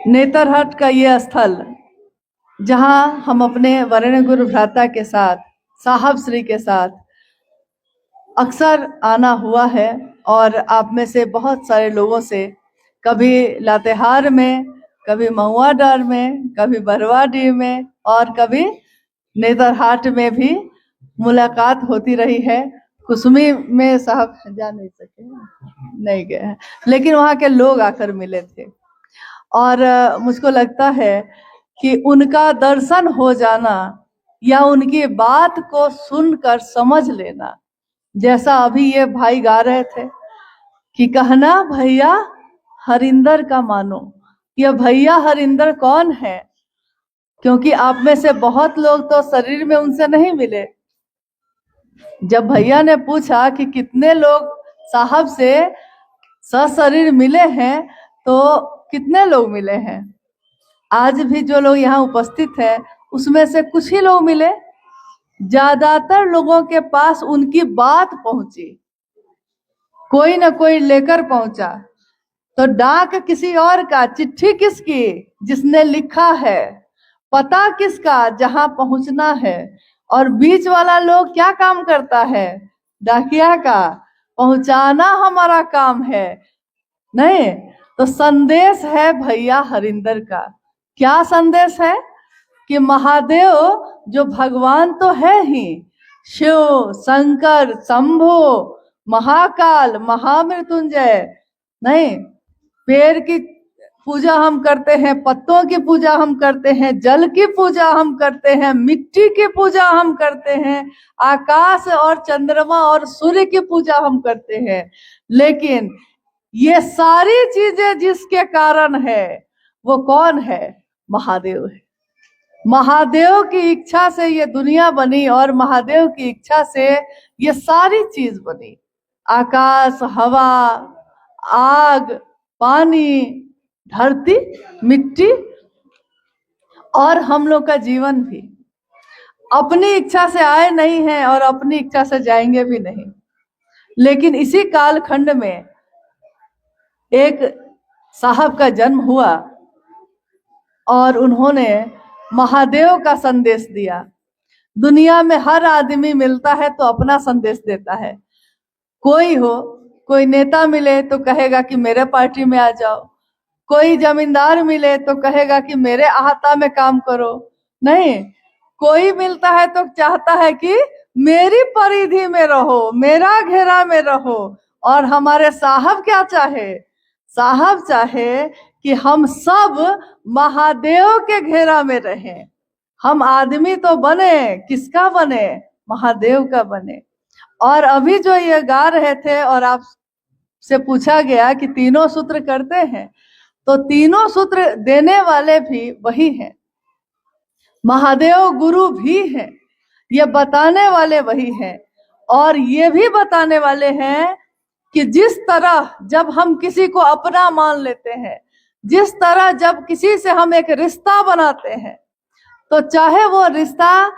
नेतरहाट का ये स्थल जहां हम अपने वरेण्य गुरु भ्राता के साथ, साहब श्री के साथ अक्सर आना हुआ है, और आप में से बहुत सारे लोगों से कभी लातेहार में, कभी महुआडार में, कभी बरवाडीह में और कभी नेतरहाट में भी मुलाकात होती रही है। कुसुमी में साहब जा नहीं सके, नहीं गए हैं, लेकिन वहाँ के लोग आकर मिले थे। और मुझको लगता है कि उनका दर्शन हो जाना या उनकी बात को सुनकर समझ लेना, जैसा अभी ये भाई गा रहे थे कि कहना भैया हरिंदर का मानो। यह भैया हरिंदर कौन है? क्योंकि आप में से बहुत लोग तो शरीर में उनसे नहीं मिले। जब भैया ने पूछा कि कितने लोग साहब से सशरीर मिले हैं, तो कितने लोग मिले हैं? आज भी जो लोग यहाँ उपस्थित हैं उसमें से कुछ ही लोग मिले। ज्यादातर लोगों के पास उनकी बात पहुंची, कोई ना कोई लेकर पहुंचा। तो डाक किसी और का, चिट्ठी किसकी जिसने लिखा है, पता किसका जहां पहुंचना है, और बीच वाला लोग क्या काम करता है? डाकिया का पहुंचाना हमारा काम है। नहीं तो संदेश है भैया हरिंदर का। क्या संदेश है? कि महादेव जो भगवान तो है ही, शिव, शंकर, शंभु, महाकाल, महामृत्युंजय, नहीं, पेड़ की पूजा हम करते हैं, पत्तों की पूजा हम करते हैं, जल की पूजा हम करते हैं, मिट्टी की पूजा हम करते हैं, आकाश और चंद्रमा और सूर्य की पूजा हम करते हैं। लेकिन ये सारी चीजें जिसके कारण है वो कौन है? महादेव है। महादेव की इच्छा से ये दुनिया बनी और महादेव की इच्छा से ये सारी चीज बनी। आकाश, हवा, आग, पानी, धरती, मिट्टी और हम लोग का जीवन भी अपनी इच्छा से आए नहीं हैं और अपनी इच्छा से जाएंगे भी नहीं। लेकिन इसी कालखंड में एक साहब का जन्म हुआ और उन्होंने महादेव का संदेश दिया। दुनिया में हर आदमी मिलता है तो अपना संदेश देता है। कोई नेता मिले तो कहेगा कि मेरे पार्टी में आ जाओ, कोई जमींदार मिले तो कहेगा कि मेरे अहाता में काम करो। नहीं, कोई मिलता है तो चाहता है कि मेरी परिधि में रहो, मेरा घेरा में रहो। और हमारे साहब क्या चाहे? साहब चाहे कि हम सब महादेव के घेरा में रहें। हम आदमी तो बने, किसका बने? महादेव का बने। और अभी जो ये गा रहे थे और आप से पूछा गया कि तीनों सूत्र करते हैं, तो तीनों सूत्र देने वाले भी वही हैं। महादेव गुरु भी हैं, ये बताने वाले वही हैं। और ये भी बताने वाले हैं कि जिस तरह जब हम किसी को अपना मान लेते हैं, जिस तरह जब किसी से हम एक रिश्ता बनाते हैं, तो चाहे वो रिश्ता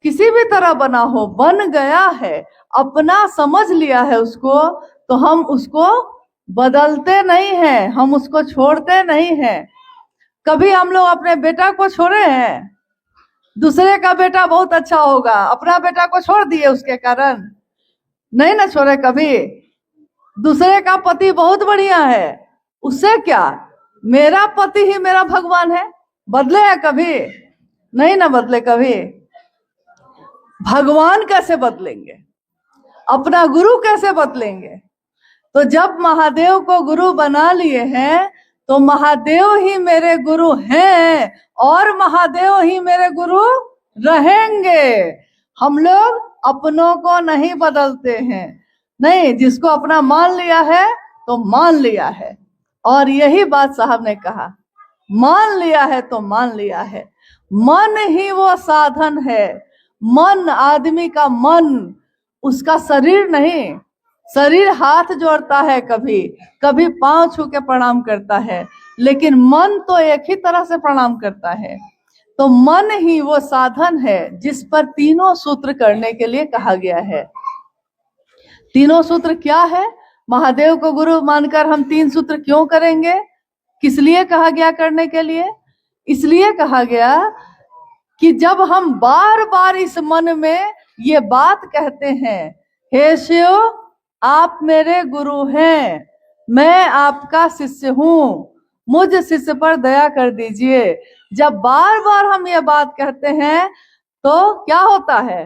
किसी भी तरह बना हो, बन गया है, अपना समझ लिया है उसको, तो हम उसको बदलते नहीं हैं, हम उसको छोड़ते नहीं हैं। कभी हम लोग अपने बेटा को छोड़े हैं? दूसरे का बेटा बहुत अच्छा होगा, अपना बेटा को छोड़ दिए उसके कारण? नहीं ना छोड़े कभी। दूसरे का पति बहुत बढ़िया है, उससे क्या, मेरा पति ही मेरा भगवान है। बदले है कभी? नहीं ना बदले कभी। भगवान कैसे बदलेंगे? अपना गुरु कैसे बदलेंगे? तो जब महादेव को गुरु बना लिए हैं तो महादेव ही मेरे गुरु हैं और महादेव ही मेरे गुरु रहेंगे। हम लोग अपनों को नहीं बदलते हैं। नहीं, जिसको अपना मान लिया है तो मान लिया है। और यही बात साहब ने कहा, मान लिया है तो मान लिया है। मन ही वो साधन है। मन, आदमी का मन, उसका शरीर नहीं। शरीर हाथ जोड़ता है, कभी कभी पांव छू के प्रणाम करता है, लेकिन मन तो एक ही तरह से प्रणाम करता है। तो मन ही वो साधन है जिस पर तीनों सूत्र करने के लिए कहा गया है। तीनों सूत्र क्या है? महादेव को गुरु मानकर हम तीन सूत्र क्यों करेंगे? किस लिए कहा गया करने के लिए? इसलिए कहा गया कि जब हम बार बार इस मन में ये बात कहते हैं, हे शिव आप मेरे गुरु हैं, मैं आपका शिष्य हूं, मुझ शिष्य पर दया कर दीजिए, जब बार बार हम ये बात कहते हैं तो क्या होता है?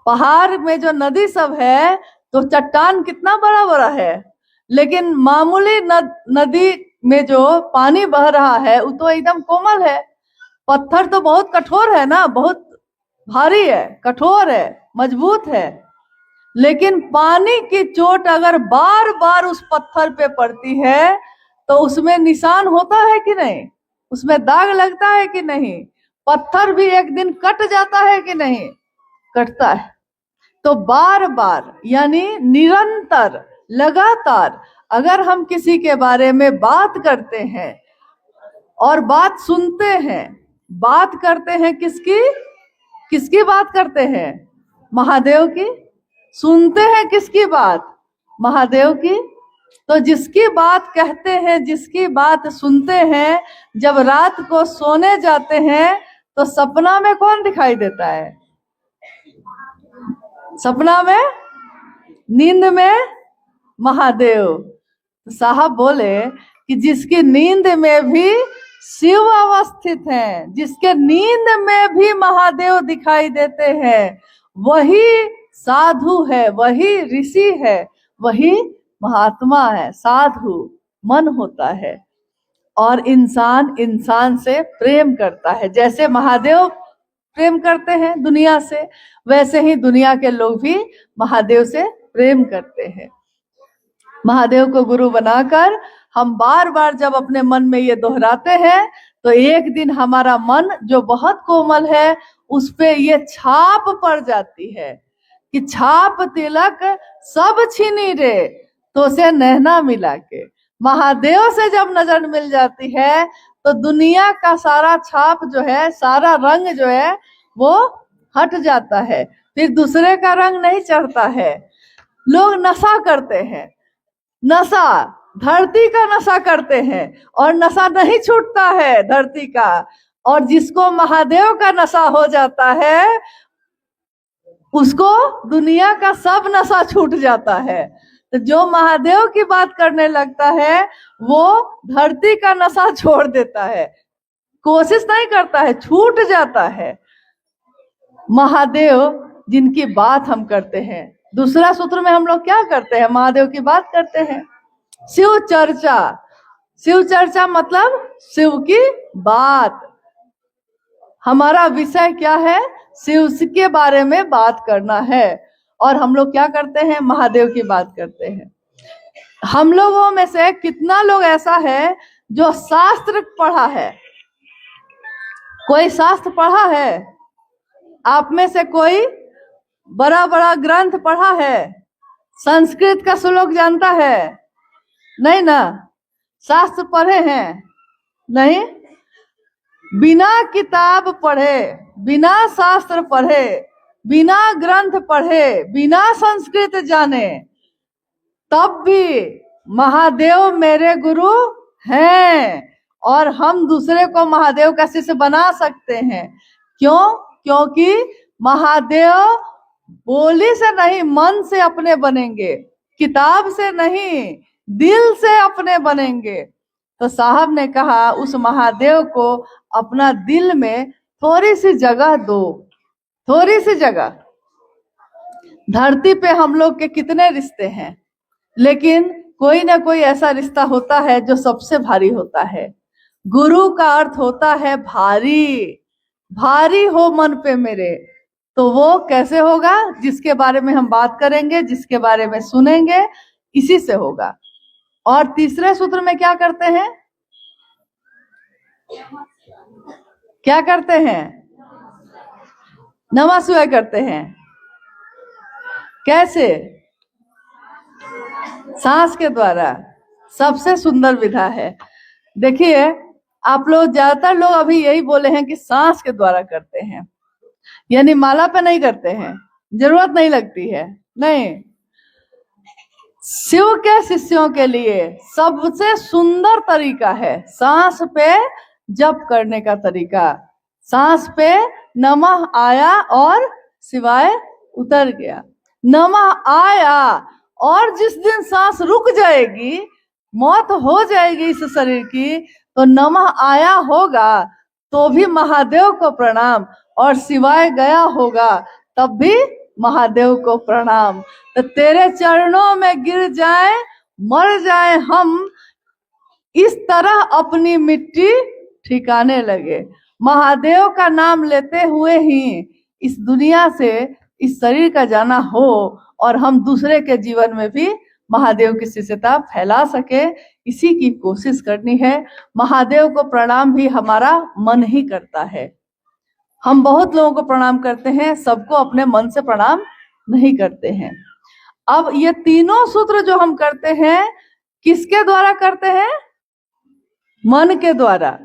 पहाड़ में जो नदी सब है तो चट्टान कितना बड़ा बड़ा है, लेकिन मामूली नदी में जो पानी बह रहा है वो तो एकदम कोमल है। पत्थर तो बहुत कठोर है ना, बहुत भारी है, कठोर है, मजबूत है, लेकिन पानी की चोट अगर बार बार उस पत्थर पे पड़ती है तो उसमें निशान होता है कि नहीं? उसमें दाग लगता है कि नहीं? पत्थर भी एक दिन कट जाता है कि नहीं? कटता है। तो बार बार यानी निरंतर, लगातार अगर हम किसी के बारे में बात करते हैं और बात सुनते हैं, बात करते हैं किसकी? किसकी बात करते हैं? महादेव की। सुनते हैं किसकी बात? महादेव की। तो जिसकी बात कहते हैं, जिसकी बात सुनते हैं, जब रात को सोने जाते हैं तो सपना में कौन दिखाई देता है? सपना में, नींद में महादेव। साहब बोले कि जिसकी नींद में भी शिव अवस्थित हैं, जिसके नींद में भी महादेव दिखाई देते हैं, वही साधु है, वही ऋषि है, वही महात्मा है। साधु मन होता है और इंसान इंसान से प्रेम करता है। जैसे महादेव प्रेम करते हैं दुनिया से, वैसे ही दुनिया के लोग भी महादेव से प्रेम करते हैं। महादेव को गुरु बनाकर हम बार बार जब अपने मन में ये दोहराते हैं तो एक दिन हमारा मन जो बहुत कोमल है उस पे ये छाप पड़ जाती है कि छाप तिलक सब छीनी रे तो से नैना मिला के। महादेव से जब नजर मिल जाती है तो दुनिया का सारा छाप जो है, सारा रंग जो है वो हट जाता है, फिर दूसरे का रंग नहीं चढ़ता है। लोग नशा करते हैं, नशा धरती का नशा करते हैं और नशा नहीं छूटता है धरती का, और जिसको महादेव का नशा हो जाता है उसको दुनिया का सब नशा छूट जाता है। तो जो महादेव की बात करने लगता है वो धरती का नशा छोड़ देता है, कोशिश नहीं करता है, छूट जाता है। महादेव जिनकी बात हम करते हैं, दूसरा सूत्र में हम लोग क्या करते हैं? महादेव की बात करते हैं। शिव चर्चा, शिव चर्चा मतलब शिव की बात। हमारा विषय क्या है? शिव के बारे में बात करना है। और हम लोग क्या करते हैं? महादेव की बात करते हैं। हम लोगों में से कितना लोग ऐसा है जो शास्त्र पढ़ा है? कोई शास्त्र पढ़ा है? आप में से कोई बड़ा बड़ा ग्रंथ पढ़ा है? संस्कृत का श्लोक जानता है? नहीं ना। शास्त्र पढ़े हैं? नहीं। बिना किताब पढ़े, बिना शास्त्र पढ़े, बिना ग्रंथ पढ़े, बिना संस्कृत जाने, तब भी महादेव मेरे गुरु हैं और हम दूसरे को महादेव का शिष्य बना सकते हैं। क्यों? क्योंकि महादेव बोली से नहीं, मन से अपने बनेंगे, किताब से नहीं, दिल से अपने बनेंगे। तो साहब ने कहा उस महादेव को अपना दिल में थोड़ी सी जगह दो, थोड़ी सी जगह। धरती पे हम लोग के कितने रिश्ते हैं, लेकिन कोई ना कोई ऐसा रिश्ता होता है जो सबसे भारी होता है। गुरु का अर्थ होता है भारी। भारी हो मन पे मेरे, तो वो कैसे होगा? जिसके बारे में हम बात करेंगे, जिसके बारे में सुनेंगे, इसी से होगा। और तीसरे सूत्र में क्या करते हैं? क्या करते हैं? नमः शिवाय करते हैं। कैसे? सांस के द्वारा। सबसे सुंदर विधा है। देखिए, आप लोग ज्यादातर लोग अभी यही बोले हैं कि सांस के द्वारा करते हैं, यानी माला पे नहीं करते हैं, जरूरत नहीं लगती है। नहीं, शिव के शिष्यों के लिए सबसे सुंदर तरीका है सांस पे जप करने का तरीका। सांस पे नमः आया और शिवाय उतर गया। नमः आया और जिस दिन सांस रुक जाएगी, मौत हो जाएगी इस शरीर की, तो नमः आया होगा तो भी महादेव को प्रणाम, और शिवाय गया होगा तब भी महादेव को प्रणाम। तो तेरे चरणों में गिर जाए मर जाए हम, इस तरह अपनी मिट्टी ठिकाने लगे। महादेव का नाम लेते हुए ही इस दुनिया से इस शरीर का जाना हो और हम दूसरे के जीवन में भी महादेव की शिष्यता फैला सके, इसी की कोशिश करनी है। महादेव को प्रणाम भी हमारा मन ही करता है। हम बहुत लोगों को प्रणाम करते हैं, सबको अपने मन से प्रणाम नहीं करते हैं। अब ये तीनों सूत्र जो हम करते हैं किसके द्वारा करते हैं? मन के द्वारा।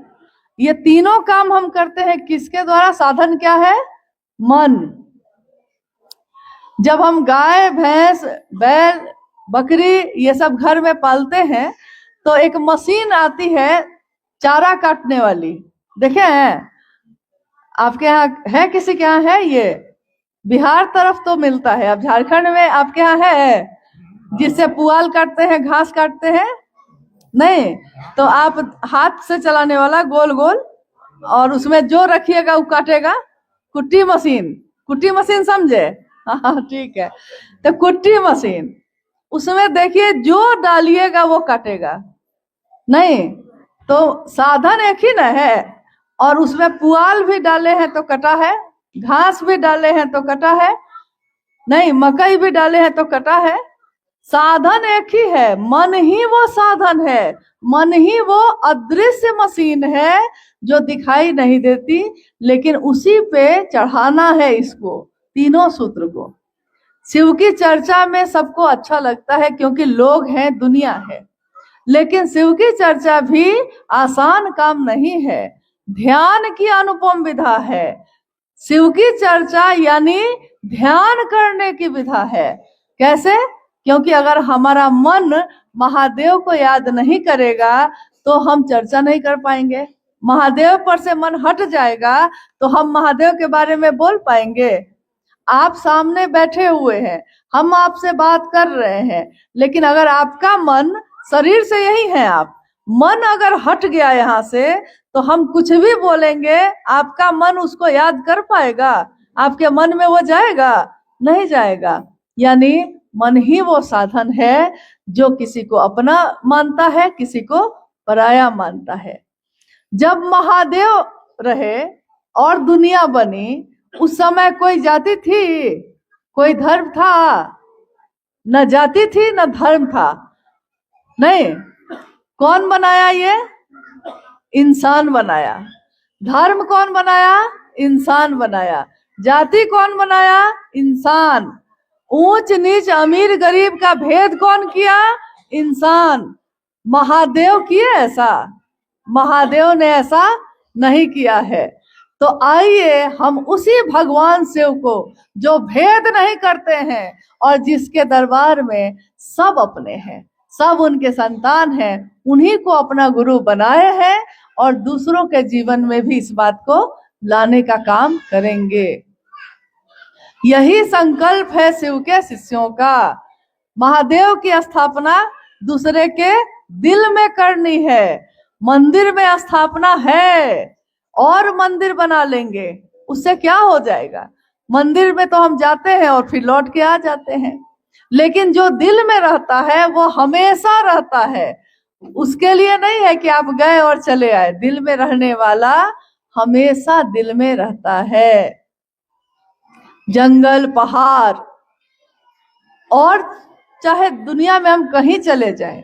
ये तीनों काम हम करते हैं किसके द्वारा? साधन क्या है? मन। जब हम गाय भैंस बैल बकरी ये सब घर में पालते हैं तो एक मशीन आती है चारा काटने वाली, देखे हैं? आपके यहाँ है? किसी के यहाँ है? ये बिहार तरफ तो मिलता है, अब झारखंड में आपके यहाँ है जिससे पुआल काटते हैं, घास काटते हैं? नहीं, तो आप हाथ से चलाने वाला गोल गोल, और उसमें जो रखिएगा वो काटेगा। कुट्टी मशीन, कुट्टी मशीन समझे? हाँ ठीक है। तो कुट्टी मशीन, उसमें देखिए जो डालिएगा वो काटेगा नहीं, तो साधन एक ही ना है। और उसमें पुआल भी डाले हैं तो कटा है, घास भी डाले हैं तो कटा है नहीं, मकई भी डाले हैं तो कटा है। साधन एक ही है, मन ही वो साधन है, मन ही वो अदृश्य मशीन है जो दिखाई नहीं देती, लेकिन उसी पे चढ़ाना है इसको, तीनों सूत्र को। शिव की चर्चा में सबको अच्छा लगता है क्योंकि लोग हैं, दुनिया है, लेकिन शिव की चर्चा भी आसान काम नहीं है, ध्यान की अनुपम विधा है। शिव की चर्चा यानी ध्यान करने की विधा है। कैसे? क्योंकि अगर हमारा मन महादेव को याद नहीं करेगा तो हम चर्चा नहीं कर पाएंगे। महादेव पर से मन हट जाएगा तो हम महादेव के बारे में बोल पाएंगे? आप सामने बैठे हुए हैं, हम आपसे बात कर रहे हैं, लेकिन अगर आपका मन, शरीर से यही है आप, मन अगर हट गया यहाँ से तो हम कुछ भी बोलेंगे, आपका मन उसको याद कर पाएगा? आपके मन में वो जाएगा? नहीं जाएगा। यानी मन ही वो साधन है जो किसी को अपना मानता है, किसी को पराया मानता है। जब महादेव रहे और दुनिया बनी, उस समय कोई जाति थी, कोई धर्म था? न जाति थी न धर्म था। नहीं, कौन बनाया? ये इंसान बनाया। धर्म कौन बनाया? इंसान बनाया। जाति कौन बनाया? इंसान। ऊंच नीच अमीर गरीब का भेद कौन किया? इंसान। महादेव किए ऐसा? महादेव ने ऐसा नहीं किया है। तो आइए हम उसी भगवान शिव को, जो भेद नहीं करते हैं और जिसके दरबार में सब अपने हैं, सब उनके संतान हैं, उन्हीं को अपना गुरु बनाए हैं और दूसरों के जीवन में भी इस बात को लाने का काम करेंगे। यही संकल्प है शिव के शिष्यों का। महादेव की स्थापना दूसरे के दिल में करनी है। मंदिर में स्थापना है और मंदिर बना लेंगे, उससे क्या हो जाएगा? मंदिर में तो हम जाते हैं और फिर लौट के आ जाते हैं, लेकिन जो दिल में रहता है वो हमेशा रहता है। उसके लिए नहीं है कि आप गए और चले आए, दिल में रहने वाला हमेशा दिल में रहता है। जंगल, पहाड़ और चाहे दुनिया में हम कहीं चले जाएं,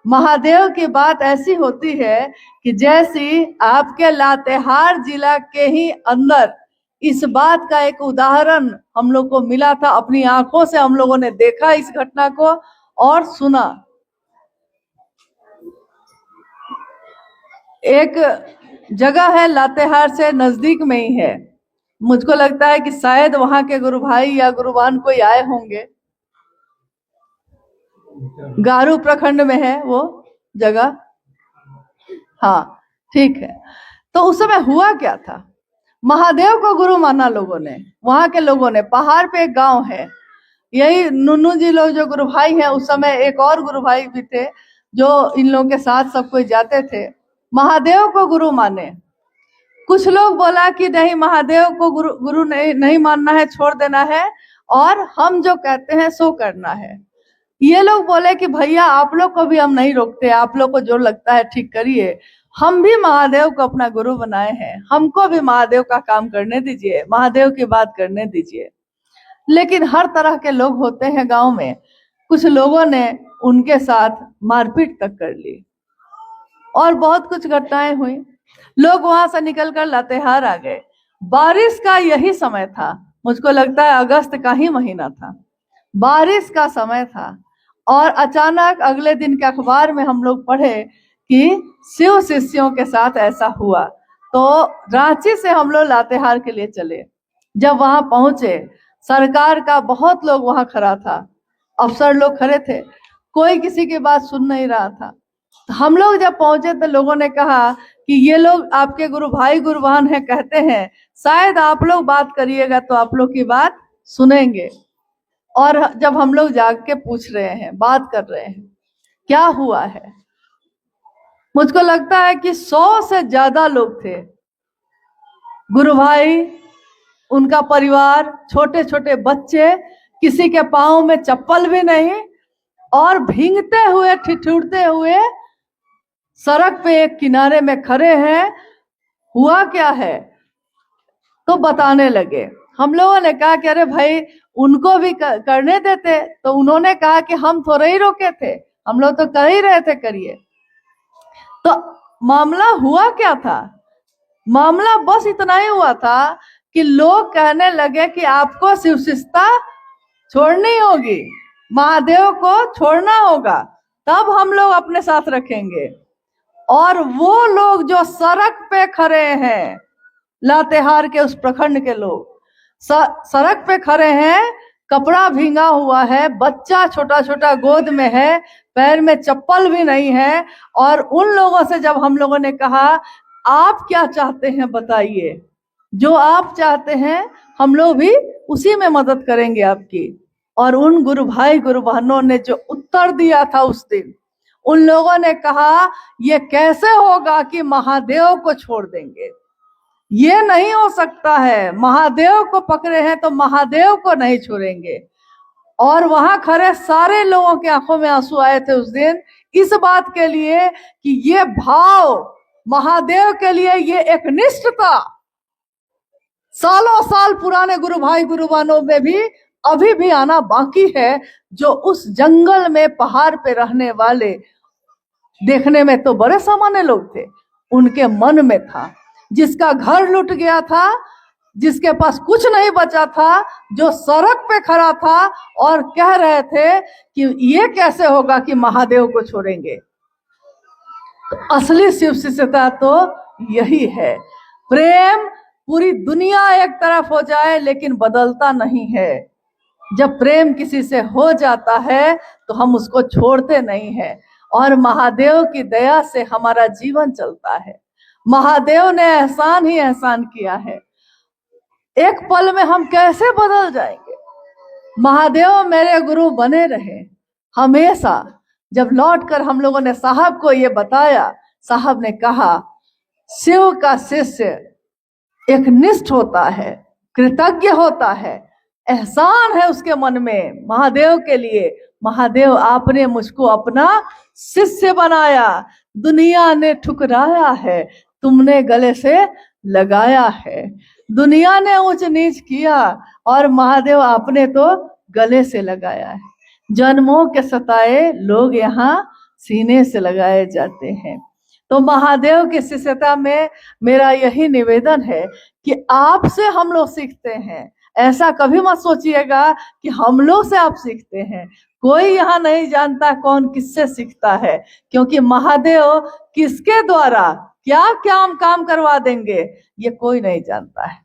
महादेव की बात ऐसी होती है कि जैसी आपके लातेहार जिला के ही अंदर इस बात का एक उदाहरण हम लोग को मिला था, अपनी आंखों से हम लोगों ने देखा इस घटना को और सुना। एक जगह है लातेहार से नजदीक में ही है, मुझको लगता है कि शायद वहां के गुरु भाई या गुरुवान कोई आए होंगे। गारू प्रखंड में है वो जगह। हाँ ठीक है। तो उस समय हुआ क्या था, महादेव को गुरु माना लोगों ने, वहां के लोगों ने। पहाड़ पे एक गांव है, यही नुन्नू जी लोग जो गुरु भाई हैं, उस समय एक और गुरु भाई भी थे जो इन लोगों के साथ सब कोई जाते थे। महादेव को गुरु माने। कुछ लोग बोला कि नहीं, महादेव को गुरु नहीं मानना है, छोड़ देना है, और हम जो कहते हैं सो करना है। ये लोग बोले कि भैया आप लोग को भी हम नहीं रोकते, आप लोग को जो लगता है ठीक करिए, हम भी महादेव को अपना गुरु बनाए हैं, हमको भी महादेव का काम करने दीजिए, महादेव की बात करने दीजिए। लेकिन हर तरह के लोग होते हैं गांव में। कुछ लोगों ने उनके साथ मारपीट तक कर ली और बहुत कुछ घटनाएं हुई। लोग वहां से निकलकर लातेहार आ गए। बारिश का यही समय था, मुझको लगता है अगस्त का ही महीना था, बारिश का समय था। और अचानक अगले दिन के अखबार में हम लोग पढ़े कि शिव शिष्यों के साथ ऐसा हुआ। तो रांची से हम लोग लातेहार के लिए चले। जब वहां पहुंचे, सरकार का बहुत लोग वहां खड़ा था, अफसर लोग खड़े थे, कोई किसी की बात सुन नहीं रहा था। हम लोग जब पहुंचे तो लोगों ने कहा कि ये लोग आपके गुरु भाई गुरुवान है, कहते हैं शायद आप लोग बात करिएगा तो आप लोग की बात सुनेंगे। और जब हम लोग जाग के पूछ रहे हैं, बात कर रहे हैं, क्या हुआ है, मुझको लगता है कि 100 से ज्यादा लोग थे। गुरु भाई, उनका परिवार, छोटे छोटे बच्चे, किसी के पाँव में चप्पल भी नहीं, और भींगते हुए ठिठुरते हुए सड़क पे एक किनारे में खड़े हैं। हुआ क्या है तो बताने लगे। हम लोगों ने कहा कि अरे भाई उनको भी करने देते, तो उन्होंने कहा कि हम थोड़े ही रोके थे, हम लोग तो कर ही रहे थे, करिए। तो मामला हुआ क्या था, मामला बस इतना ही हुआ था कि लोग कहने लगे कि आपको शिवशिष्टता छोड़नी होगी, महादेव को छोड़ना होगा, तब हम लोग अपने साथ रखेंगे। और वो लोग जो सड़क पे खड़े हैं, लातेहार के उस प्रखंड के लोग सड़क पे खड़े हैं, कपड़ा भींगा हुआ है, बच्चा छोटा छोटा गोद में है, पैर में चप्पल भी नहीं है। और उन लोगों से जब हम लोगों ने कहा आप क्या चाहते हैं बताइए, जो आप चाहते हैं हम लोग भी उसी में मदद करेंगे आपकी। और उन गुरु भाई गुरु बहनों ने जो उत्तर दिया था उस दिन, उन लोगों ने कहा ये कैसे होगा कि महादेव को छोड़ देंगे, ये नहीं हो सकता है, महादेव को पकड़े हैं तो महादेव को नहीं छोड़ेंगे। और वहां खड़े सारे लोगों के आंखों में आंसू आए थे उस दिन, इस बात के लिए कि ये भाव महादेव के लिए ये एक निष्ठता सालों साल पुराने गुरु भाई गुरुवानों में भी अभी भी आना बाकी है, जो उस जंगल में पहाड़ पे रहने वाले, देखने में तो बड़े सामान्य लोग थे, उनके मन में था। जिसका घर लूट गया था, जिसके पास कुछ नहीं बचा था, जो सड़क पे खड़ा था और कह रहे थे कि ये कैसे होगा कि महादेव को छोड़ेंगे। तो असली शिव शिष्यता तो यही है। प्रेम पूरी दुनिया एक तरफ हो जाए लेकिन बदलता नहीं है। जब प्रेम किसी से हो जाता है तो हम उसको छोड़ते नहीं हैं। और महादेव की दया से हमारा जीवन चलता है। महादेव ने एहसान ही एहसान किया है। एक पल में हम कैसे बदल जाएंगे। महादेव मेरे गुरु बने रहे हमेशा। जब लौटकर हम लोगों ने साहब को ये बताया, साहब ने कहा शिव का शिष्य एक निष्ठ होता है, कृतज्ञ होता है, एहसान है उसके मन में महादेव के लिए। महादेव आपने मुझको अपना शिष्य बनाया, दुनिया ने ठुकराया है, तुमने गले से लगाया है। दुनिया ने ऊंच नीच किया और महादेव आपने तो गले से लगाया है। जन्मों के सताए लोग यहाँ सीने से लगाए जाते हैं। तो महादेव की शिष्यता में मेरा यही निवेदन है कि आपसे हम लोग सीखते हैं। ऐसा कभी मत सोचिएगा कि हम लोग से आप सीखते हैं। कोई यहाँ नहीं जानता कौन किससे सीखता है, क्योंकि महादेव किसके द्वारा क्या क्या काम करवा देंगे ये कोई नहीं जानता है।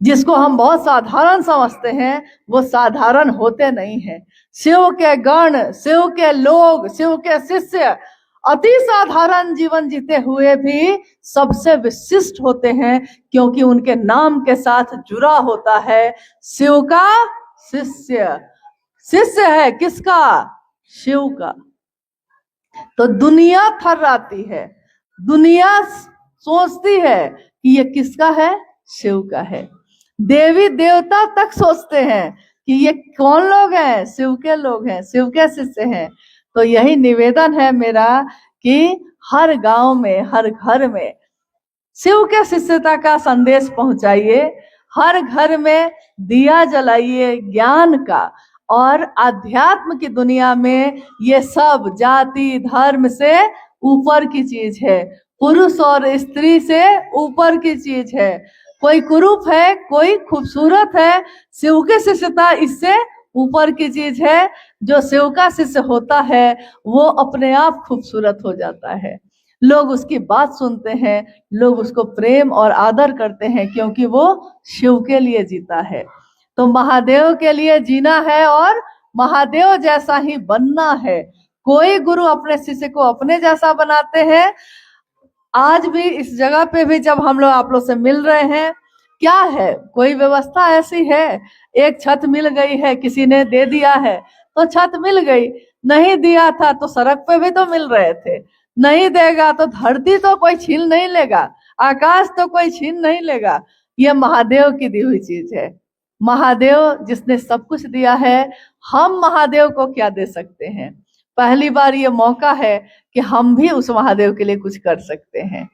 जिसको हम बहुत साधारण समझते हैं वो साधारण होते नहीं हैं। शिव के गण, शिव के लोग, शिव के शिष्य अति साधारण जीवन जीते हुए भी सबसे विशिष्ट होते हैं, क्योंकि उनके नाम के साथ जुड़ा होता है शिव का शिष्य। शिष्य है किसका? शिव का। तो दुनिया थर्राती है, दुनिया सोचती है कि ये किसका है? शिव का है। देवी देवता तक सोचते हैं कि ये कौन लोग हैं? शिव के लोग हैं, शिव के शिष्य हैं। तो यही निवेदन है मेरा कि हर गांव में, हर घर में शिव के शिष्यता का संदेश पहुंचाइए। हर घर में दिया जलाइए ज्ञान का। और आध्यात्म की दुनिया में ये सब जाति धर्म से ऊपर की चीज है, पुरुष और स्त्री से ऊपर की चीज है। कोई कुरूप है, कोई खूबसूरत है, शिव के शिष्यता इससे ऊपर की चीज है। जो शिव का शिष्य होता है वो अपने आप खूबसूरत हो जाता है। लोग उसकी बात सुनते हैं, लोग उसको प्रेम और आदर करते हैं, क्योंकि वो शिव के लिए जीता है। तो महादेव के लिए जीना है और महादेव जैसा ही बनना है। कोई गुरु अपने शिष्य को अपने जैसा बनाते हैं। आज भी इस जगह पे भी जब हम लोग आप लोग से मिल रहे हैं, क्या है, कोई व्यवस्था ऐसी है? एक छत मिल गई है, किसी ने दे दिया है तो छत मिल गई, नहीं दिया था तो सड़क पे भी तो मिल रहे थे। नहीं देगा तो धरती तो कोई छीन नहीं लेगा, आकाश तो कोई छीन नहीं लेगा। ये महादेव की दी हुई चीज है। महादेव जिसने सब कुछ दिया है, हम महादेव को क्या दे सकते हैं? पहली बार ये मौका है कि हम भी उस महादेव के लिए कुछ कर सकते हैं।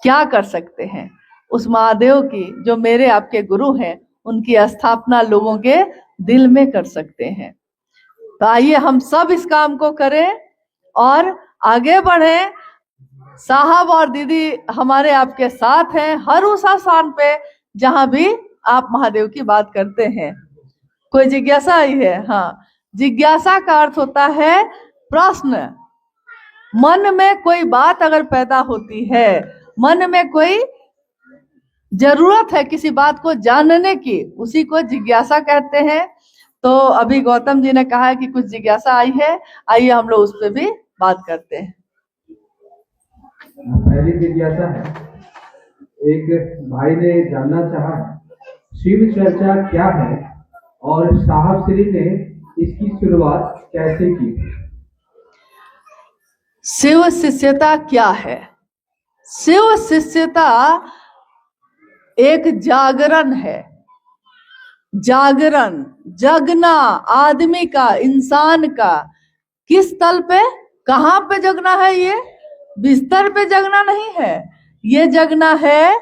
क्या कर सकते हैं? उस महादेव की, जो मेरे आपके गुरु हैं, उनकी स्थापना लोगों के दिल में कर सकते हैं। तो आइए हम सब इस काम को करें और आगे बढ़ें। साहब और दीदी हमारे आपके साथ हैं हर उस स्थान पे जहां भी आप महादेव की बात करते हैं। कोई जिज्ञासा आई है? हाँ, जिज्ञासा का अर्थ होता है प्रश्न। मन में कोई बात अगर पैदा होती है, मन में कोई जरूरत है किसी बात को जानने की, उसी को जिज्ञासा कहते हैं। तो अभी गौतम जी ने कहा है कि कुछ जिज्ञासा आई है, आइए हम लोग उस पर भी बात करते हैं। पहली जिज्ञासा है, एक भाई ने जानना चाहा शिव चर्चा क्या है और साहब श्री ने इसकी शुरुआत कैसे की? शिव शिष्यता क्या है? शिव शिष्यता एक जागरण है। जागरण, जगना आदमी का, इंसान का। किस तल पे, कहां पे जगना है? ये बिस्तर पे जगना नहीं है, ये जगना है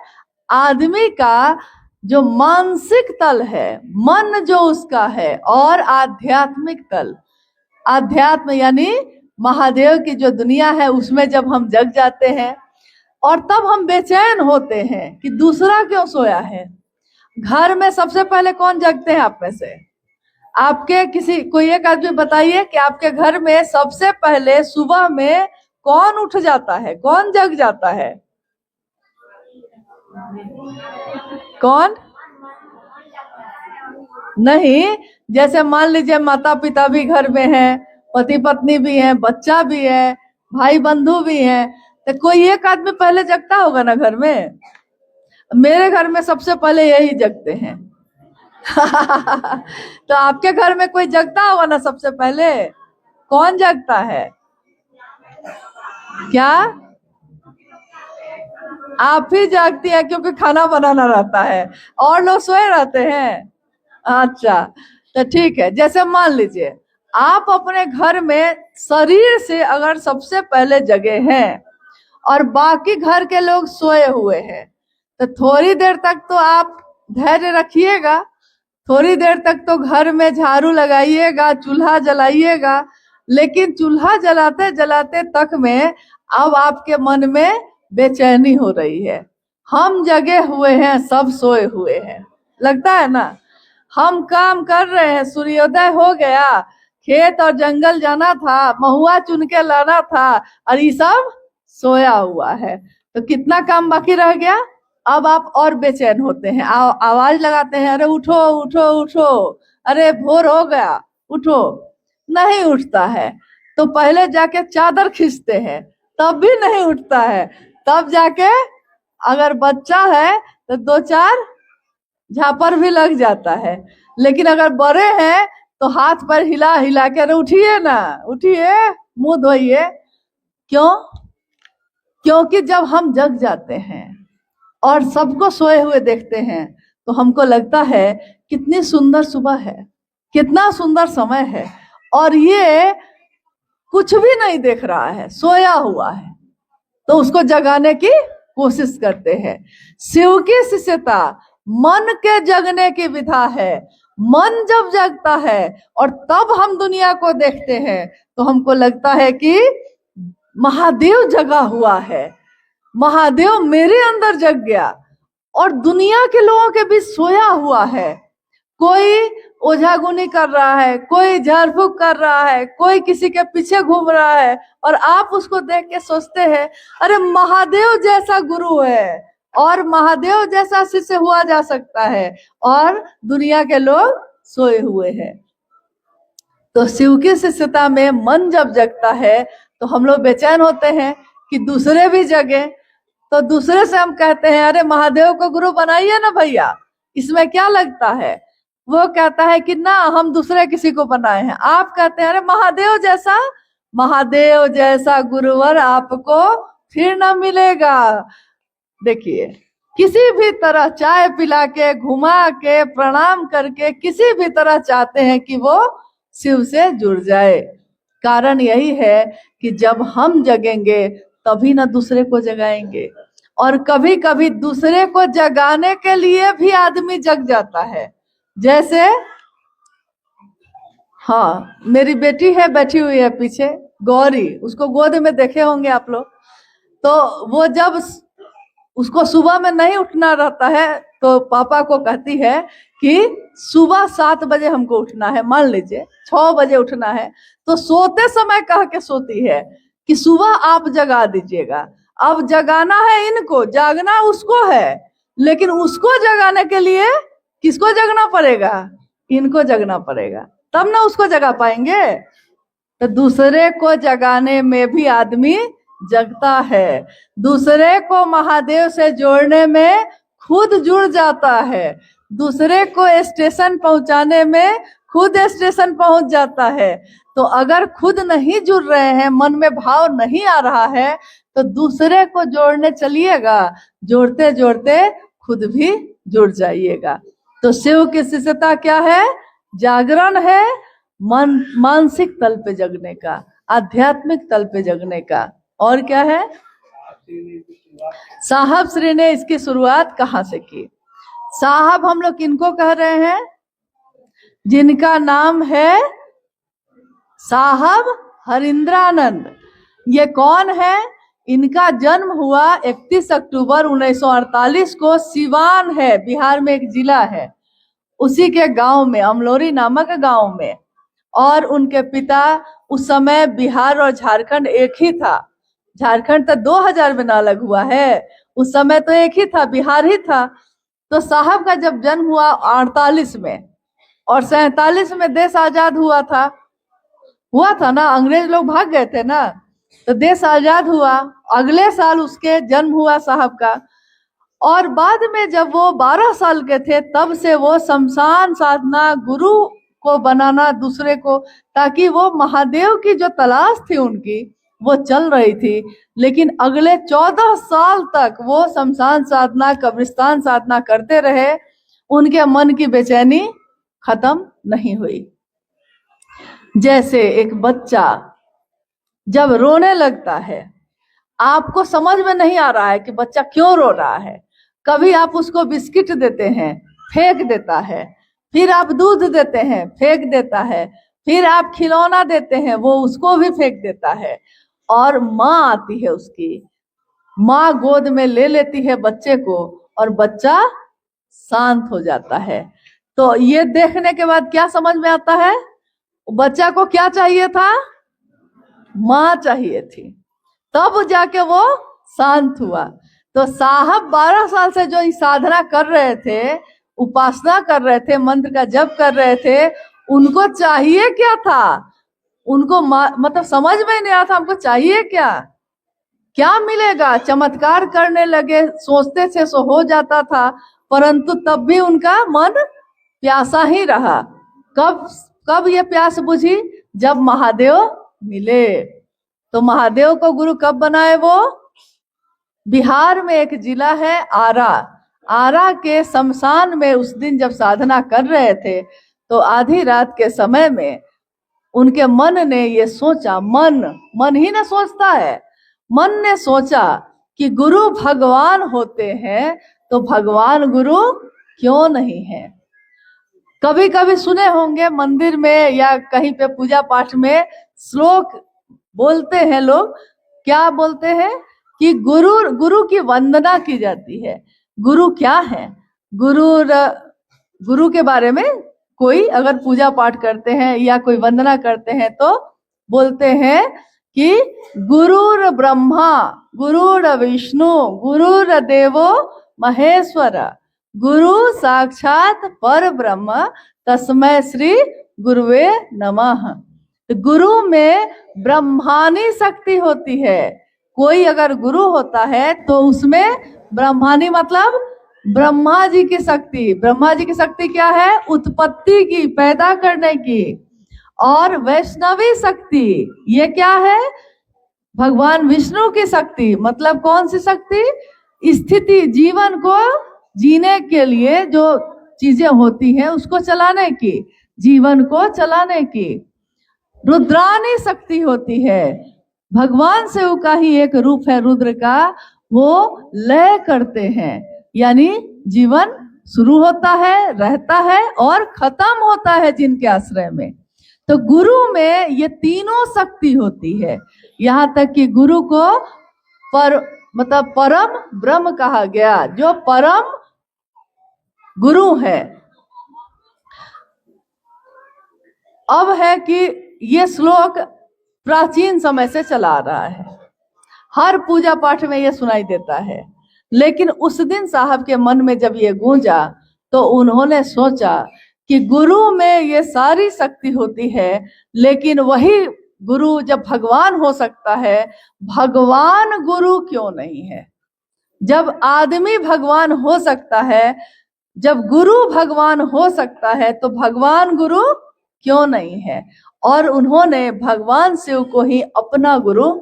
आदमी का जो मानसिक तल है, मन जो उसका है, और आध्यात्मिक तल। आध्यात्म यानी महादेव की जो दुनिया है उसमें जब हम जग जाते हैं, और तब हम बेचैन होते हैं कि दूसरा क्यों सोया है। घर में सबसे पहले कौन जगते हैं आप में से? आपके किसी, कोई एक आदमी बताइए कि आपके घर में सबसे पहले सुबह में कौन उठ जाता है, कौन जग जाता है? कौन? नहीं, जैसे मान लीजिए माता पिता भी घर में हैं, पति पत्नी भी हैं, बच्चा भी है, भाई बंधु भी हैं, तो कोई एक आदमी पहले जगता होगा ना घर में। मेरे घर में सबसे पहले यही जगते हैं। तो आपके घर में कोई जगता होगा ना सबसे पहले? कौन जगता है? क्या आप ही जागती है? क्योंकि खाना बनाना रहता है और लोग सोए रहते हैं। अच्छा, तो ठीक है। जैसे मान लीजिए आप अपने घर में शरीर से अगर सबसे पहले जगे हैं और बाकी घर के लोग सोए हुए हैं, तो थोड़ी देर तक तो आप धैर्य रखिएगा। थोड़ी देर तक तो घर में झाड़ू लगाइएगा, चूल्हा जलाइएगा। लेकिन चूल्हा जलाते जलाते तक में अब आपके मन में बेचैनी हो रही है। हम जगे हुए हैं, सब सोए हुए हैं, लगता है ना? हम काम कर रहे हैं, सूर्योदय हो गया, खेत और जंगल जाना था, महुआ चुन के लाना था, और ये सब सोया हुआ है। तो कितना काम बाकी रह गया? अब आप और बेचैन होते हैं, आवाज लगाते हैं, अरे उठो उठो उठो, अरे भोर हो गया, उठो, नहीं उठता है। तो पहले जाके चादर खींचते हैं, तब भी नहीं उठता है। तब जाके अगर बच्चा है तो दो चार झापर भी लग जाता है। लेकिन अगर बड़े हैं तो हाथ पर हिला हिला के, अरे उठिए ना, उठिए, मुंह धोइए। क्यों? क्योंकि जब हम जग जाते हैं और सबको सोए हुए देखते हैं तो हमको लगता है कितनी सुंदर सुबह है, कितना सुंदर समय है, और ये कुछ भी नहीं देख रहा है, सोया हुआ है। तो उसको जगाने की कोशिश करते हैं। शिव की शिष्यता मन के जगने की विधा है। मन जब जगता है और तब हम दुनिया को देखते हैं तो हमको लगता है कि महादेव जगा हुआ है, महादेव मेरे अंदर जग गया और दुनिया के लोगों के बीच सोया हुआ है। कोई ओझागुनी कर रहा है, कोई झाड़ फूक कर रहा है, कोई किसी के पीछे घूम रहा है, और आप उसको देख के सोचते हैं अरे महादेव जैसा गुरु है और महादेव जैसा शिष्य हुआ जा सकता है, और दुनिया के लोग सोए हुए हैं। तो शिव की शिष्यता में मन जब जगता है तो हम लोग बेचैन होते हैं कि दूसरे भी जगे। तो दूसरे से हम कहते हैं अरे महादेव को गुरु बनाइए ना भैया, इसमें क्या लगता है। वो कहता है कि ना, हम दूसरे किसी को बनाए हैं। आप कहते हैं अरे महादेव जैसा गुरुवर आपको फिर ना मिलेगा। देखिए, किसी भी तरह चाय पिला के, घुमा के, प्रणाम करके, किसी भी तरह चाहते हैं कि वो शिव से जुड़ जाए। कारण यही है कि जब हम जगेंगे तभी ना दूसरे को जगाएंगे। और कभी कभी दूसरे को जगाने के लिए भी आदमी जग जाता है। जैसे, हाँ, मेरी बेटी है, बैठी हुई है पीछे, गौरी, उसको गोद में देखे होंगे आप लोग। तो वो जब उसको सुबह में नहीं उठना रहता है तो पापा को कहती है कि सुबह 7 बजे हमको उठना है, मान लीजिए 6 बजे उठना है, तो सोते समय कह के सोती है कि सुबह आप जगा दीजिएगा। अब जगाना है इनको, जागना उसको है, लेकिन उसको जगाने के लिए किसको जगना पड़ेगा? इनको जगना पड़ेगा, तब ना उसको जगा पाएंगे। तो दूसरे को जगाने में भी आदमी जगता है, दूसरे को महादेव से जोड़ने में खुद जुड़ जाता है, दूसरे को स्टेशन पहुंचाने में खुद स्टेशन पहुंच जाता है। तो अगर खुद नहीं जुड़ रहे हैं, मन में भाव नहीं आ रहा है, तो दूसरे को जोड़ने चलिएगा, जोड़ते जोड़ते खुद भी जुड़ जाइएगा। तो शिव की शिष्यता क्या है? जागरण है, मानसिक तल पे जगने का, आध्यात्मिक तल पे जगने का। और क्या है? साहब श्री ने इसकी शुरुआत कहाँ से की? साहब हम लोग किनको कह रहे हैं? जिनका नाम है साहब हरिंद्रानंद। ये कौन है? इनका जन्म हुआ 31 अक्टूबर 1948 को, सिवान है, बिहार में एक जिला है, उसी के गांव में, अमलोरी नामक गांव में। और उनके पिता, उस समय बिहार और झारखंड एक ही था, झारखंड तो 2000 में ना अलग हुआ है, उस समय तो एक ही था, बिहार ही था। तो साहब का जब जन्म हुआ 48 में, और 47 में देश आजाद हुआ था ना, अंग्रेज लोग भाग गए थे ना, तो देश आजाद हुआ। अगले साल उसके जन्म हुआ साहब का। और बाद में जब वो 12 साल के थे, तब से वो शमशान साधना, गुरु को बनाना दूसरे को, ताकि वो महादेव की जो तलाश थी उनकी, वो चल रही थी। लेकिन अगले 14 साल तक वो शमशान साधना, कब्रिस्तान साधना करते रहे, उनके मन की बेचैनी खत्म नहीं हुई। जैसे एक बच्चा जब रोने लगता है, आपको समझ में नहीं आ रहा है कि बच्चा क्यों रो रहा है, कभी आप उसको बिस्किट देते हैं, फेंक देता है, फिर आप दूध देते हैं, फेंक देता है, फिर आप खिलौना देते हैं, वो उसको भी फेंक देता है, और माँ आती है उसकी, माँ गोद में ले लेती है बच्चे को, और बच्चा शांत हो जाता है। तो ये देखने के बाद क्या समझ में आता है? बच्चा को क्या चाहिए था? माँ चाहिए थी, तब जाके वो शांत हुआ। तो साहब 12 साल से जो साधना कर रहे थे, उपासना कर रहे थे, मंत्र का जप कर रहे थे, उनको चाहिए क्या था? उनको मतलब समझ में नहीं आता हमको चाहिए क्या, क्या मिलेगा। चमत्कार करने लगे, सोचते थे सो हो जाता था, परंतु तब भी उनका मन प्यासा ही रहा। कब कब ये प्यास बुझी? जब महादेव मिले। तो महादेव को गुरु कब बनाए? वो बिहार में एक जिला है आरा, आरा के शमशान में उस दिन जब साधना कर रहे थे, तो आधी रात के समय में उनके मन ने ये सोचा, मन ही ना सोचता है, मन ने सोचा कि गुरु भगवान होते हैं तो भगवान गुरु क्यों नहीं है। कभी कभी सुने होंगे मंदिर में या कहीं पे पूजा पाठ में श्लोक बोलते हैं लोग, क्या बोलते हैं कि गुरु की वंदना की जाती है। गुरु क्या है? गुरु के बारे में कोई अगर पूजा पाठ करते हैं या कोई वंदना करते हैं तो बोलते हैं कि गुरुर ब्रह्मा गुरुर विष्णु गुरुर देवो महेश्वर गुरु साक्षात पर ब्रह्म तस्मै श्री गुरुवे नमः। गुरु में ब्रह्मानी शक्ति होती है। कोई अगर गुरु होता है तो उसमें ब्रह्मानी मतलब ब्रह्मा जी की शक्ति। ब्रह्मा जी की शक्ति क्या है? उत्पत्ति की, पैदा करने की। और वैष्णवी शक्ति ये क्या है? भगवान विष्णु की शक्ति। मतलब कौन सी शक्ति? स्थिति, जीवन को जीने के लिए जो चीजें होती हैं उसको चलाने की, जीवन को चलाने की। रुद्रानी शक्ति होती है। भगवान शिव का ही एक रूप है रुद्र का, वो लय करते हैं, यानी जीवन शुरू होता है, रहता है और खत्म होता है जिनके आश्रय में। तो गुरु में ये तीनों शक्ति होती है। यहाँ तक कि गुरु को मतलब परम ब्रह्म कहा गया, जो परम गुरु है। अब है कि ये श्लोक प्राचीन समय से चला आ रहा है, हर पूजा पाठ में ये सुनाई देता है। लेकिन उस दिन साहब के मन में जब ये गूंजा तो उन्होंने सोचा कि गुरु में ये सारी शक्ति होती है, लेकिन वही गुरु जब भगवान हो सकता है, भगवान गुरु क्यों नहीं है? जब आदमी भगवान हो सकता है, जब गुरु भगवान हो सकता है, तो भगवान गुरु क्यों नहीं है? और उन्होंने भगवान शिव को ही अपना गुरु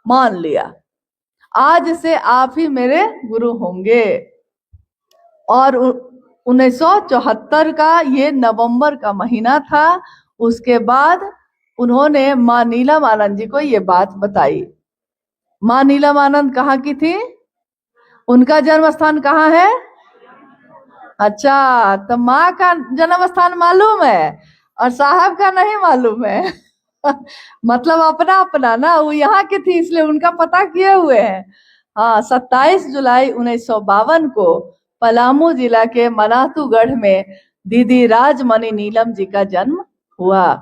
मान लिया। आज से आप ही मेरे गुरु होंगे। और 1974 का ये नवंबर का महीना था। उसके बाद उन्होंने माँ नीलम आनंद जी को ये बात बताई। माँ नीलम आनंद कहाँ की थी? उनका जन्म स्थान कहाँ है? अच्छा, तो माँ का जन्म स्थान मालूम है और साहब का नहीं मालूम है। मतलब अपना अपना ना, वो यहाँ की थी इसलिए उनका पता किए हुए हैं। हाँ, 27 जुलाई 1952 को पलामू जिला के मनातूगढ़ में दीदी राजमणि नीलम जी का जन्म हुआ।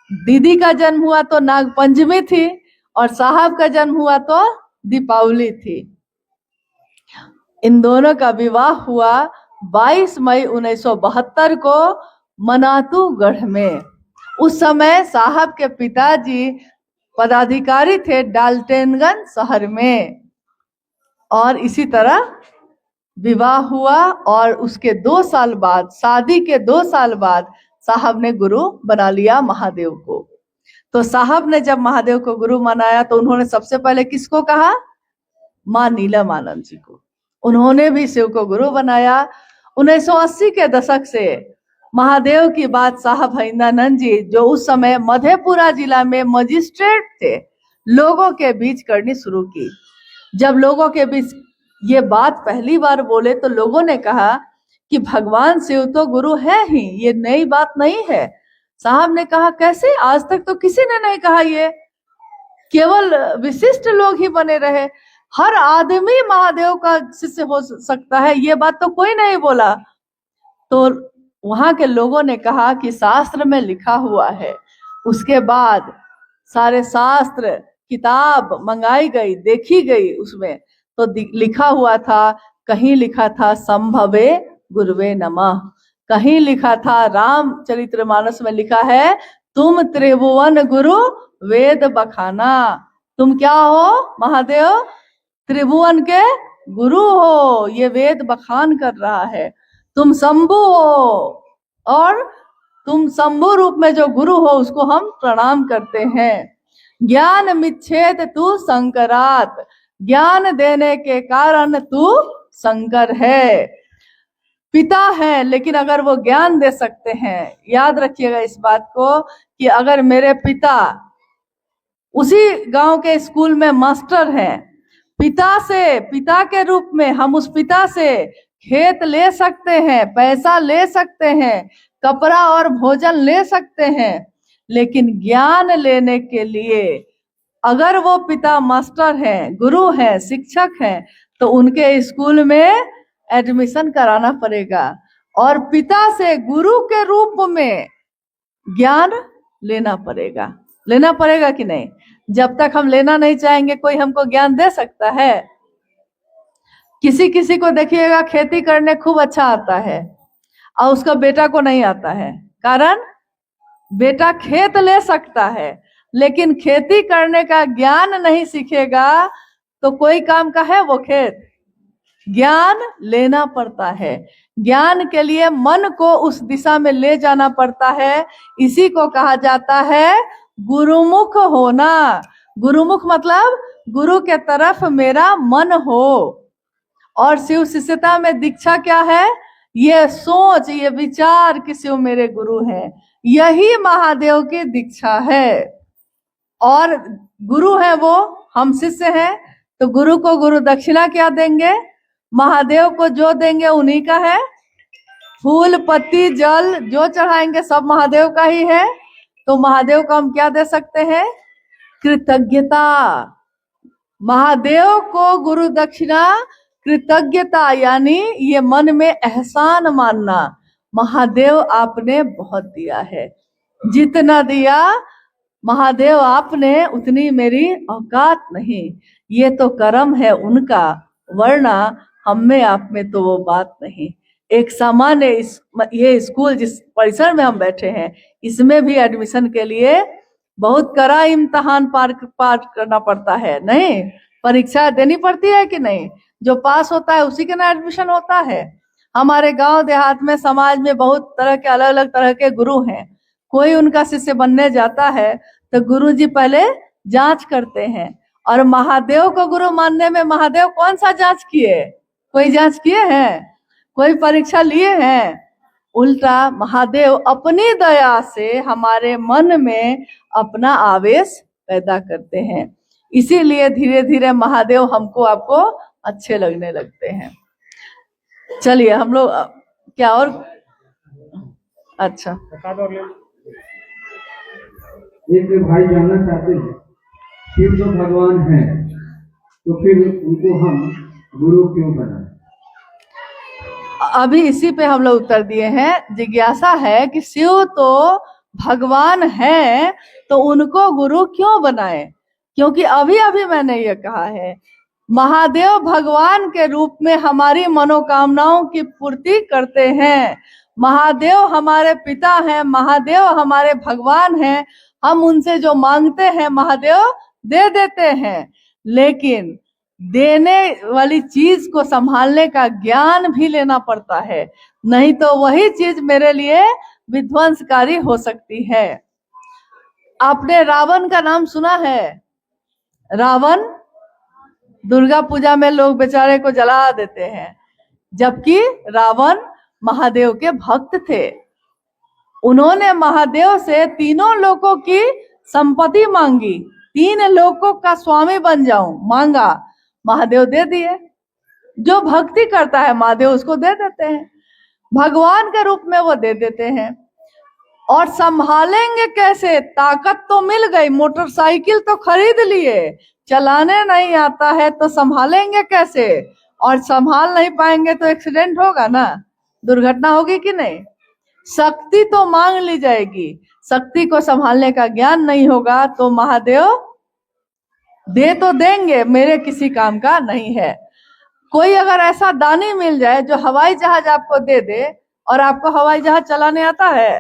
दीदी का जन्म हुआ तो नागपंचमी थी और साहब का जन्म हुआ तो दीपावली थी। इन दोनों का विवाह हुआ 22 मई 1972 को मनातूगढ़ में। उस समय साहब के पिताजी पदाधिकारी थे डाल्टनगंज शहर में। और इसी तरह विवाह हुआ और उसके 2 साल बाद, शादी के 2 साल बाद साहब ने गुरु बना लिया महादेव को। तो साहब ने जब महादेव को गुरु मनाया तो उन्होंने सबसे पहले किसको कहा? माँ नीलम आनंद जी को। उन्होंने भी शिव को गुरु बनाया। 1980 के दशक से महादेव की बात साहब हरिंदानंद जी, जो उस समय मधेपुरा जिला में मजिस्ट्रेट थे, लोगों के बीच करनी शुरू की। जब लोगों के बीच ये बात पहली बार बोले तो लोगों ने कहा कि भगवान शिव तो गुरु है ही, ये नई बात नहीं है। साहब ने कहा कैसे? आज तक तो किसी ने नहीं कहा, ये केवल विशिष्ट लोग ही बने रहे, हर आदमी महादेव का शिष्य हो सकता है, ये बात तो कोई नहीं बोला। तो वहां के लोगों ने कहा कि शास्त्र में लिखा हुआ है। उसके बाद सारे शास्त्र किताब मंगाई गई, देखी गई, उसमें तो लिखा हुआ था, कहीं लिखा था संभवे गुरुवे नमः, कहीं लिखा था रामचरितमानस में लिखा है तुम त्रिभुवन गुरु वेद बखाना। तुम क्या हो महादेव? त्रिभुवन के गुरु हो, ये वेद बखान कर रहा है। तुम शंभु हो और तुम शंभु रूप में जो गुरु हो उसको हम प्रणाम करते हैं। ज्ञान मिच्छेद तू शंकरात, ज्ञान देने के कारण तू शंकर है। पिता है लेकिन अगर वो ज्ञान दे सकते हैं, याद रखिएगा इस बात को कि अगर मेरे पिता उसी गांव के स्कूल में मास्टर हैं, पिता के रूप में हम उस पिता से खेत ले सकते हैं, पैसा ले सकते हैं, कपड़ा और भोजन ले सकते हैं, लेकिन ज्ञान लेने के लिए अगर वो पिता मास्टर हैं, गुरु हैं, शिक्षक हैं, तो उनके स्कूल में एडमिशन कराना पड़ेगा और पिता से गुरु के रूप में ज्ञान लेना पड़ेगा कि नहीं? जब तक हम लेना नहीं चाहेंगे कोई हमको ज्ञान दे सकता है? किसी किसी को देखिएगा खेती करने खूब अच्छा आता है और उसका बेटा को नहीं आता है, कारण बेटा खेत ले सकता है लेकिन खेती करने का ज्ञान नहीं सीखेगा तो कोई काम का है वो खेत? ज्ञान लेना पड़ता है। ज्ञान के लिए मन को उस दिशा में ले जाना पड़ता है। इसी को कहा जाता है गुरुमुख होना। गुरुमुख मतलब गुरु के तरफ मेरा मन हो। और शिव शिष्यता में दीक्षा क्या है? ये सोच, ये विचार कि शिव मेरे गुरु हैं, यही महादेव की दीक्षा है। और गुरु है वो, हम शिष्य हैं, तो गुरु को गुरु दक्षिणा क्या देंगे? महादेव को जो देंगे उन्हीं का है। फूल पत्ती जल जो चढ़ाएंगे सब महादेव का ही है। तो महादेव को हम क्या दे सकते हैं? कृतज्ञता। महादेव को गुरु दक्षिणा कृतज्ञता, यानी ये मन में एहसान मानना, महादेव आपने बहुत दिया है, जितना दिया महादेव आपने उतनी मेरी औकात नहीं, ये तो कर्म है उनका, वरना हम में आप में तो वो बात नहीं। एक सामान्य ये स्कूल जिस परिसर में हम बैठे हैं, इसमें भी एडमिशन के लिए बहुत कड़ा इम्तिहान पार करना पड़ता है, नहीं? परीक्षा देनी पड़ती है कि नहीं? जो पास होता है उसी के ना एडमिशन होता है। हमारे गांव देहात में, समाज में बहुत तरह के अलग अलग तरह के गुरु हैं। कोई उनका शिष्य बनने जाता है तो गुरुजी पहले जांच करते हैं। और महादेव को गुरु मानने में महादेव कौन सा जांच किए? कोई जांच किए हैं? कोई परीक्षा लिए हैं? उल्टा महादेव अपनी दया से हमारे मन में अपना आवेश पैदा करते हैं। इसीलिए धीरे धीरे महादेव हमको आपको अच्छे लगने लगते हैं। चलिए हम लोग क्या और अच्छा, एक भाई जानना चाहते हैं, शिव जो भगवान हैं तो फिर उनको हम गुरु क्यों बनाए? अभी इसी पे हम लोग उत्तर दिए हैं। जिज्ञासा है कि शिव तो भगवान है तो उनको गुरु क्यों बनाए? क्योंकि अभी अभी मैंने ये कहा है, महादेव भगवान के रूप में हमारी मनोकामनाओं की पूर्ति करते हैं। महादेव हमारे पिता हैं, महादेव हमारे भगवान हैं। हम उनसे जो मांगते हैं महादेव दे देते हैं, लेकिन देने वाली चीज को संभालने का ज्ञान भी लेना पड़ता है, नहीं तो वही चीज मेरे लिए विध्वंसकारी हो सकती है। आपने रावण का नाम सुना है? रावण दुर्गा पूजा में लोग बेचारे को जला देते हैं, जबकि रावण महादेव के भक्त थे। उन्होंने महादेव से तीनों लोकों की संपत्ति मांगी, 3 लोकों का स्वामी बन जाऊं मांगा, महादेव दे दिए। जो भक्ति करता है महादेव उसको दे देते हैं, भगवान के रूप में वो दे देते हैं। और संभालेंगे कैसे? ताकत तो मिल गई, मोटरसाइकिल तो खरीद लिए, चलाने नहीं आता है तो संभालेंगे कैसे? और संभाल नहीं पाएंगे तो एक्सीडेंट होगा ना, दुर्घटना होगी कि नहीं? शक्ति तो मांग ली जाएगी, शक्ति को संभालने का ज्ञान नहीं होगा तो महादेव दे तो देंगे, मेरे किसी काम का नहीं है। कोई अगर ऐसा दानी मिल जाए जो हवाई जहाज आपको दे दे, और आपको हवाई जहाज चलाने आता है,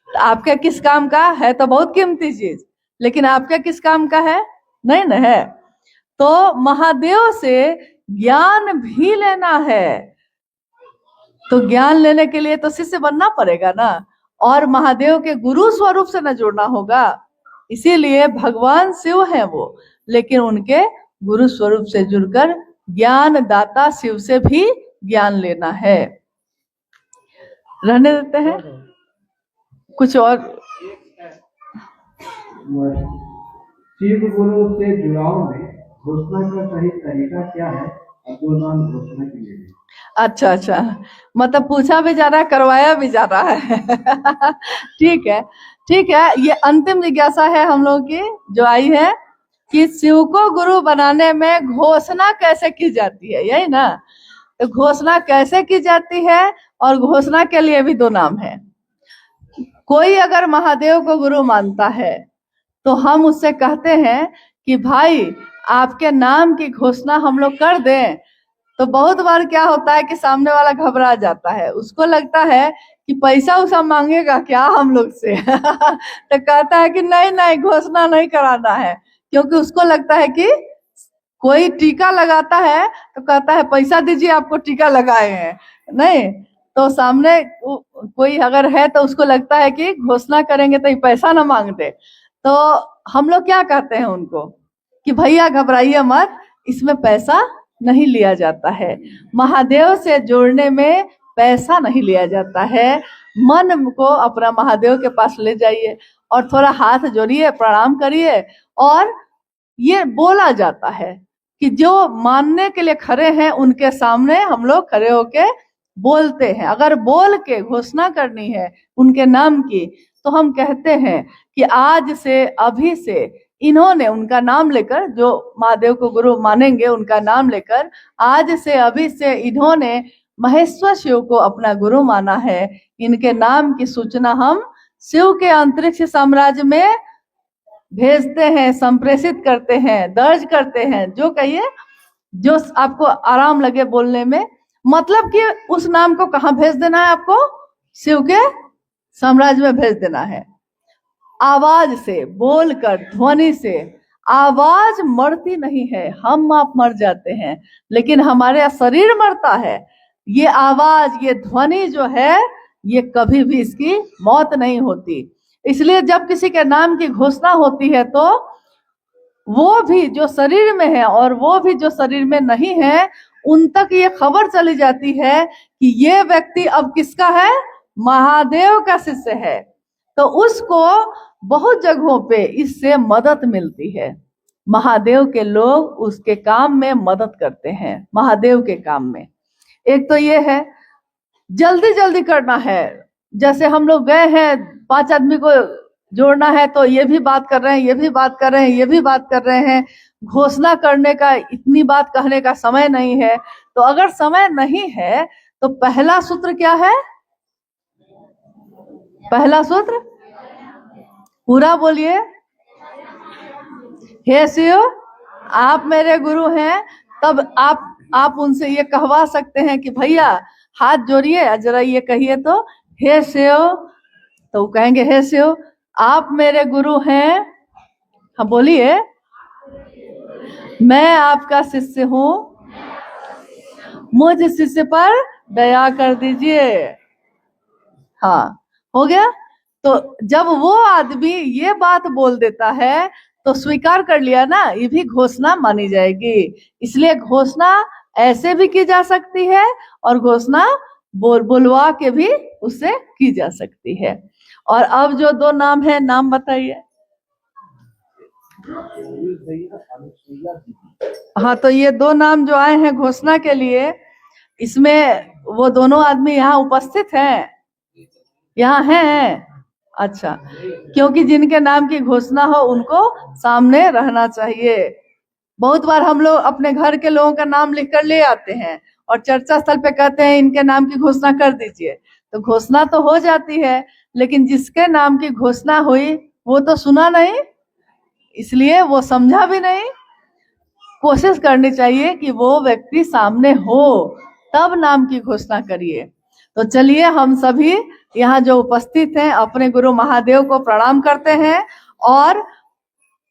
तो आपके किस काम का है? तो बहुत कीमती चीज, लेकिन आपके किस काम का है? नहीं न है। तो महादेव से ज्ञान भी लेना है, तो ज्ञान लेने के लिए तो शिष्य बनना पड़ेगा ना, और महादेव के गुरु स्वरूप से न जुड़ना होगा। इसीलिए भगवान शिव हैं वो, लेकिन उनके गुरु स्वरूप से जुड़कर ज्ञान दाता शिव से भी ज्ञान लेना है। रहने देते हैं कुछ और। शिव गुरु से जुड़ाव में घोषणा का सही तरीका क्या है? दो नाम घोषणा के लिए। अच्छा अच्छा, मतलब पूछा भी जा रहा है, करवाया भी जा रहा है। ठीक है ठीक है। ये अंतिम जिज्ञासा है हम लोगों की जो आई है कि शिव को गुरु बनाने में घोषणा कैसे की जाती है, यही ना? तो घोषणा कैसे की जाती है, और घोषणा के लिए भी दो नाम है। कोई अगर महादेव को गुरु मानता है तो हम उससे कहते हैं कि भाई आपके नाम की घोषणा हम लोग कर दें। तो बहुत बार क्या होता है कि सामने वाला घबरा जाता है, उसको लगता है कि पैसा उसा मांगेगा क्या हम लोग से। तो कहता है कि नहीं नहीं, घोषणा नहीं कराना है, क्योंकि उसको लगता है कि कोई टीका लगाता है तो कहता है पैसा दीजिए, आपको टीका लगाए हैं। नहीं, तो सामने कोई अगर है तो उसको लगता है कि घोषणा करेंगे तो ये पैसा ना मांग दे। तो हम लोग क्या कहते हैं उनको कि भैया घबराइए मत, इसमें पैसा नहीं लिया जाता है। महादेव से जोड़ने में पैसा नहीं लिया जाता है। मन को अपना महादेव के पास ले जाइए और थोड़ा हाथ जोड़िए, प्रणाम करिए, और ये बोला जाता है कि जो मानने के लिए खड़े हैं उनके सामने हम लोग खड़े होके बोलते हैं। अगर बोल के घोषणा करनी है उनके नाम की, तो हम कहते हैं कि आज से, अभी से इन्होंने, उनका नाम लेकर, जो महादेव को गुरु मानेंगे उनका नाम लेकर, आज से अभी से इन्होंने महेश्वर शिव को अपना गुरु माना है। इनके नाम की सूचना हम शिव के अंतरिक्ष साम्राज्य में भेजते हैं, संप्रेषित करते हैं, दर्ज करते हैं। जो कहिए, जो आपको आराम लगे बोलने में, मतलब कि उस नाम को कहाँ भेज देना है आपको? शिव के साम्राज्य में भेज देना है। आवाज से, बोलकर, ध्वनि से। आवाज मरती नहीं है, हम आप मर जाते हैं, लेकिन हमारे शरीर मरता है। ये आवाज, ये ध्वनि जो है, ये कभी भी इसकी मौत नहीं होती। इसलिए जब किसी के नाम की घोषणा होती है तो वो भी जो शरीर में है और वो भी जो शरीर में नहीं है, उन तक ये खबर चली जाती है कि ये व्यक्ति अब किसका है? महादेव का शिष्य है। तो उसको बहुत जगहों पे इससे मदद मिलती है। महादेव के लोग उसके काम में मदद करते हैं, महादेव के काम में। एक तो ये है, जल्दी जल्दी करना है। जैसे हम लोग गए हैं, 5 आदमी को जोड़ना है, तो ये भी बात कर रहे हैं, ये भी बात कर रहे हैं, ये भी बात कर रहे हैं। घोषणा करने का, इतनी बात कहने का समय नहीं है। तो अगर समय नहीं है तो पहला सूत्र क्या है? पहला सूत्र पूरा बोलिए। हे शिव, आप मेरे गुरु हैं। तब आप उनसे ये कहवा सकते हैं कि भैया हाथ जोड़िए, जरा ये कहिए तो, हे शिव। तो वो कहेंगे, हे शिव आप मेरे गुरु हैं। हाँ बोलिए, मैं आपका शिष्य हूँ, मुझ शिष्य पर दया कर दीजिए। हाँ, हो गया। तो जब वो आदमी ये बात बोल देता है तो स्वीकार कर लिया ना, ये भी घोषणा मानी जाएगी। इसलिए घोषणा ऐसे भी की जा सकती है और घोषणा बोलवा के भी उससे की जा सकती है। और अब जो 2 नाम है, नाम बताइए। हाँ, तो ये 2 नाम जो आए हैं घोषणा के लिए, इसमें वो दोनों आदमी यहाँ उपस्थित हैं? यहाँ हैं? अच्छा, क्योंकि जिनके नाम की घोषणा हो उनको सामने रहना चाहिए। बहुत बार हम लोग अपने घर के लोगों का नाम लिख कर ले आते हैं और चर्चा स्थल पे कहते हैं इनके नाम की घोषणा कर दीजिए। तो घोषणा तो हो जाती है, लेकिन जिसके नाम की घोषणा हुई वो तो सुना नहीं, इसलिए वो समझा भी नहीं। कोशिश करनी चाहिए कि वो व्यक्ति सामने हो, तब नाम की घोषणा करिए। तो चलिए हम सभी यहाँ जो उपस्थित हैं अपने गुरु महादेव को प्रणाम करते हैं और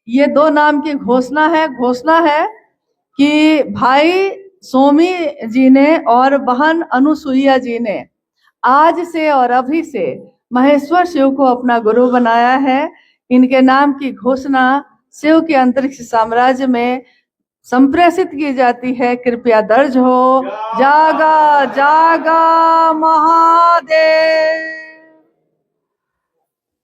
ये 2 नाम की घोषणा है कि भाई सोमी जी ने और बहन अनुसुईया जी ने आज से और अभी से महेश्वर शिव को अपना गुरु बनाया है। इनके नाम की घोषणा शिव के अंतरिक्ष साम्राज्य में संप्रेषित की जाती है। कृपया दर्ज हो। जागा जागा महादेव।